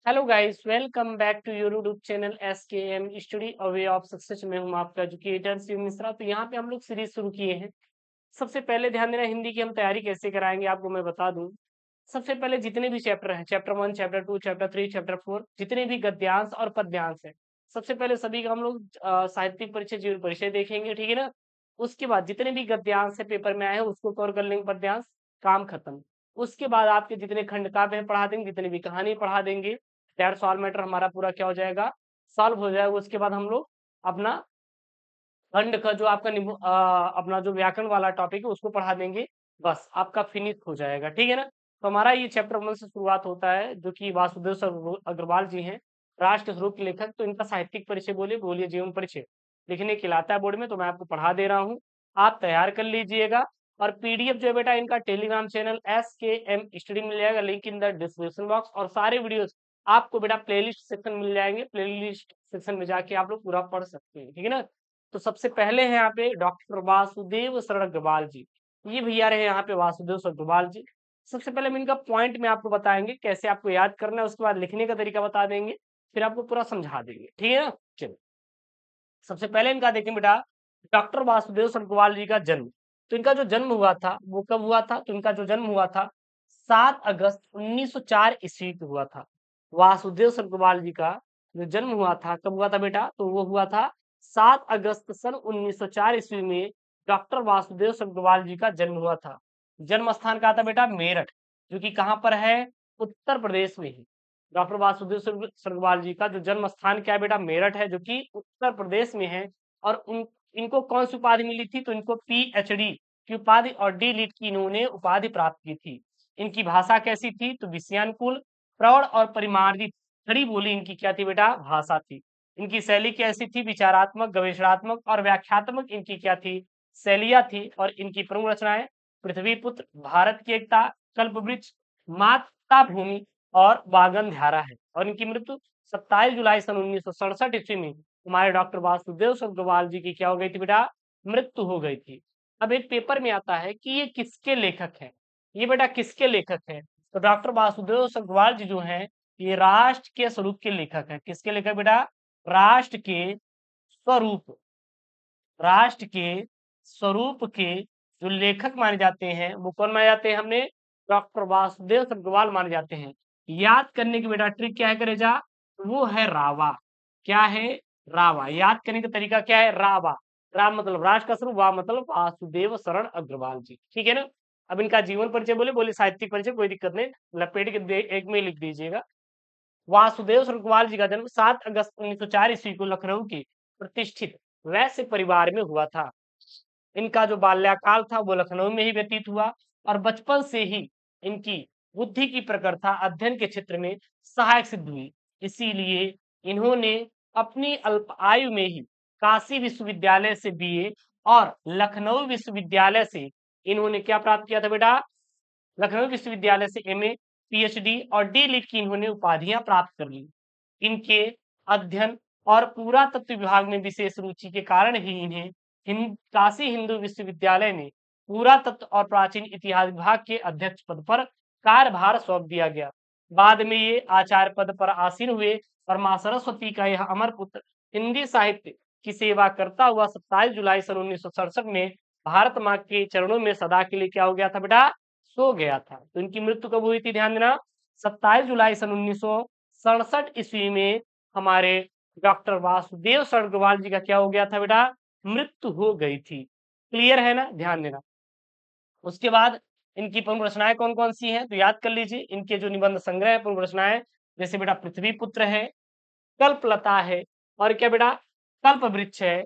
Hello guys, welcome back to your YouTube channel SKM study a way of success में हूं आपका educator Shiv Mishra. तो यहाँ पे हम लोग सीरीज शुरू किए हैं। सबसे पहले ध्यान देना, हिंदी की हम तैयारी कैसे कराएंगे आपको मैं बता दूं। सबसे पहले जितने भी चैप्टर हैं, चैप्टर 1, चैप्टर 2, चैप्टर 3, चैप्टर 4, जितने भी गद्यांश और पद्यांश हैं, सबसे पहले सभी का हम लोग साहित्यिक परिचय, जीवन परिचय देखेंगे, ठीक है ना। उसके बाद जितने भी गद्यांश है पेपर में आए हैं उसको कवर कर लेंगे, पद्यांश काम खत्म। उसके बाद आपके जितने खंड काव्य हैं पढ़ा देंगे, जितनी भी कहानी पढ़ा देंगे। दैट्स ऑल मैटर हमारा पूरा क्या हो जाएगा, सॉल्व हो जाएगा। उसके बाद हम लोग अपना खंड का जो आपका अपना जो व्याकरण वाला टॉपिक है उसको पढ़ा देंगे। बस आपका फिनिश हो जाएगा, ठीक है ना। तो हमारा ये चैप्टर 1 से शुरुआत होता है, जो कि वासुदेव अग्रवाल जी हैं, राष्ट्र स्वरूप के लेखक। तो इनका साहित्यिक परिचय बोलिए, बोलिए जीवन परिचय लिखने के लाता है बोर्ड में, तो मैं आपको पढ़ा दे रहा हूँ, आप तैयार कर लीजिएगा। और पीडीएफ जो है बेटा, इनका टेलीग्राम चैनल SKM स्टडी मिल जाएगा, link in the description box. और सारे वीडियोस आपको बेटा प्लेलिस्ट सेक्शन मिल जाएंगे, प्लेलिस्ट सेक्शन में जाके आप लोग पूरा पढ़ सकते हैं, ठीक है ना। तो सबसे पहले है यहाँ पे डॉक्टर वासुदेव शरण अग्रवाल जी। ये भैया रहे यहाँ पे वासुदेव शरण अग्रवाल जी। सबसे पहले हम इनका पॉइंट में आपको बताएंगे कैसे आपको याद करना है, उसके बाद लिखने का तरीका बता देंगे, फिर आपको पूरा समझा देंगे, ठीक है ना। चलिए, सबसे पहले इनका देखें बेटा, डॉक्टर वासुदेव शरण अग्रवाल जी का जन्म। तो इनका जो जन्म हुआ था वो कब हुआ था, तो इनका जो जन्म हुआ था 7 अगस्त 1904 ईस्वी को हुआ था। वासुदेव शरण अग्रवाल जी का जो जन्म हुआ था कब हुआ था बेटा, तो वो हुआ था 7 अगस्त सन 1904 ईस्वी में डॉक्टर वासुदेव शरण अग्रवाल जी का जन्म हुआ था। जन्म स्थान कहा था बेटा, मेरठ, जो कि कहाँ पर है, उत्तर प्रदेश में ही। डॉक्टर वासुदेव सर्गवाल जी का जो जन्म स्थान क्या है बेटा, मेरठ है, जो कि उत्तर प्रदेश में है। और इनको कौन सी उपाधि मिली थी, तो इनको PhD की उपाधि और D.Litt की इन्होंने उपाधि प्राप्त की थी। इनकी भाषा कैसी थी, तो विषयानुकूल, प्रौढ़ और परिमार्जित खड़ी बोली इनकी क्या थी बेटा, भाषा थी। इनकी शैली कैसी थी, विचारात्मक, गवेषणात्मक और व्याख्यात्मक इनकी क्या थी, शैलियां थी। और इनकी प्रमुख रचनाएं पृथ्वी पुत्र, भारत की एकता, कल्पवृक्ष, माता भूमि और वागन धारा है। और इनकी मृत्यु 27 जुलाई सन 1967 ईस्वी में हमारे डॉक्टर वासुदेव अग्रवाल जी की क्या हो गई थी बेटा, मृत्यु हो गई थी। अब एक पेपर में आता है कि ये किसके लेखक हैं, ये बेटा किसके लेखक हैं, तो डॉक्टर वासुदेव अग्रवाल जी जो हैं ये राष्ट्र के स्वरूप के लेखक हैं। किसके लेखक बेटा, राष्ट्र के स्वरूप, राष्ट्र के स्वरूप के जो लेखक माने जाते हैं वो कौन माने जाते हैं, हमने डॉक्टर वासुदेव अग्रवाल माने जाते हैं। याद करने की बेटा ट्रिक क्या है करे जा, वो है रावा। क्या है, रावा। याद करने का तरीका क्या है, रावा। राम मतलब राष्ट्र का स्वरूप, वा मतलब वासुदेव शरण अग्रवाल जी, ठीक है ना। अब इनका जीवन परिचय बोले, बोले साहित्यिक परिचय, कोई दिक्कत नहीं, लपेट के एक में लिख दीजिएगा। वासुदेव अग्रवाल जी का जन्म 7 अगस्त 1904 ईस्वी को लखनऊ के प्रतिष्ठित वैश्य परिवार में हुआ था। इनका जो बाल्यकाल था वो लखनऊ में ही व्यतीत हुआ। और बचपन से ही इनकी बुद्धि की प्रखरता अध्ययन के क्षेत्र में सहायक सिद्ध हुई। इसीलिए इन्होंने अपनी अल्प आयु में ही काशी विश्वविद्यालय से BA और लखनऊ विश्वविद्यालय से इन्होंने क्या प्राप्त किया था बेटा, लखनऊ विश्वविद्यालय से MA, PhD और D.Litt की इन्होंने उपाधियां प्राप्त कर ली। इनके अध्ययन और पुरातत्व विभाग में विशेष रुचि के कारण ही इन्हें काशी हिंदू विश्वविद्यालय में पुरातत्व और प्राचीन इतिहास विभाग के अध्यक्ष पद पर कार्यभार सौंप दिया गया। बाद में ये आचार्य पद पर आसीन हुए और मां सरस्वती का यह अमर पुत्र हिंदी साहित्य की सेवा करता हुआ 27 जुलाई सन 1967 में भारत माँ के चरणों में सदा के लिए क्या हो गया था बेटा, सो गया था। तो इनकी मृत्यु कब हुई थी, ध्यान देना, 27 जुलाई सन 1967 ईस्वी में हमारे डॉक्टर वासुदेव अग्रवाल जी का क्या हो गया था बेटा, मृत्यु हो गई थी। क्लियर है ना, ध्यान देना। उसके बाद इनकी प्रमुख रचनाएं कौन कौन सी हैं, तो याद कर लीजिए। इनके जो निबंध संग्रह है, प्रमुख रचनाएं, जैसे बेटा पृथ्वी पुत्र है, कल्पलता है, और क्या बेटा, कल्प वृक्ष है,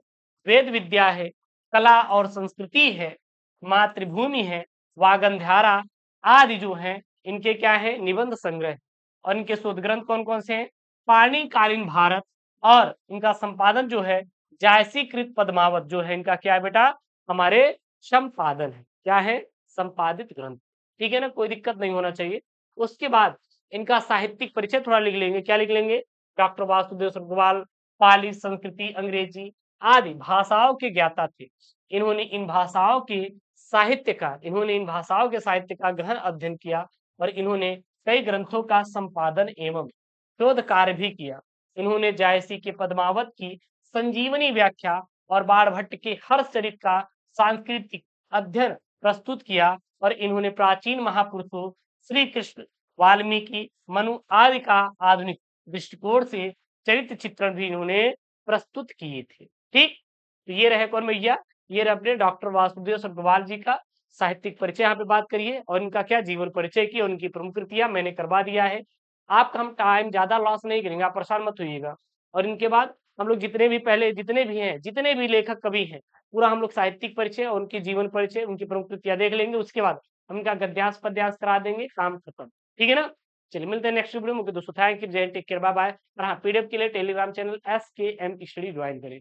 वेद विद्या है, कला और संस्कृति है, मातृभूमि है, वागंधारा आदि जो है इनके क्या है, निबंध संग्रह। और इनके शोध ग्रंथ कौन कौन से हैं, पाणिकालीन भारत, और इनका संपादन जो है जायसीकृत पद्मावत जो है इनका क्या है बेटा, हमारे संपादन है, क्या है, संपादित ग्रंथ, ठीक है ना, कोई दिक्कत नहीं होना चाहिए। उसके बाद इनका साहित्यिक परिचय थोड़ा लिख लेंगे, क्या लिख लेंगे, डॉक्टर वासुदेव अग्रवाल पाली, संस्कृति, अंग्रेजी आदि भाषाओं के ज्ञाता थे। इन्होंने इन भाषाओं के साहित्य का गहन अध्ययन किया और इन्होंने कई ग्रंथों का संपादन एवं शोध कार्य भी किया। इन्होंने जायसी के पद्मावत की संजीवनी व्याख्या और बाणभट्ट के हर्षचरित का सांस्कृतिक अध्ययन प्रस्तुत किया और इन्होंने प्राचीन महापुरुषों श्री कृष्ण, वाल्मीकि, मनु आदि का आधुनिक दृष्टिकोण से चरित्र चित्रण भी इन्होंने प्रस्तुत किए थे। ठीक, तो ये रहे कौन भैया, ये रहे अपने डॉक्टर वासुदेव सब्रवाल जी का साहित्यिक परिचय यहाँ पे बात करिए और इनका क्या जीवन परिचय की और उनकी प्रमुख कृतियां मैंने करवा दिया है। आपका हम टाइम ज्यादा लॉस नहीं करेंगे, आप परेशान मत होइएगा। और इनके बाद हम लोग जितने भी पहले जितने भी हैं, जितने भी लेखक कवि हैं, पूरा हम लोग साहित्यिक परिचय और उनके जीवन परिचय, उनकी प्रमुख कृतियां देख लेंगे। उसके बाद हम इनका गद्यांश पद्यांश करा देंगे, काम खत्म। ठीक है ना? चलिए मिलते हैं नेक्स्ट वीडियो में। दोस्तों थैंक यू, जय हिंद, टेक केयर, बाय बाय। और हाँ, पीडीएफ के लिए Telegram channel SKM study join करें।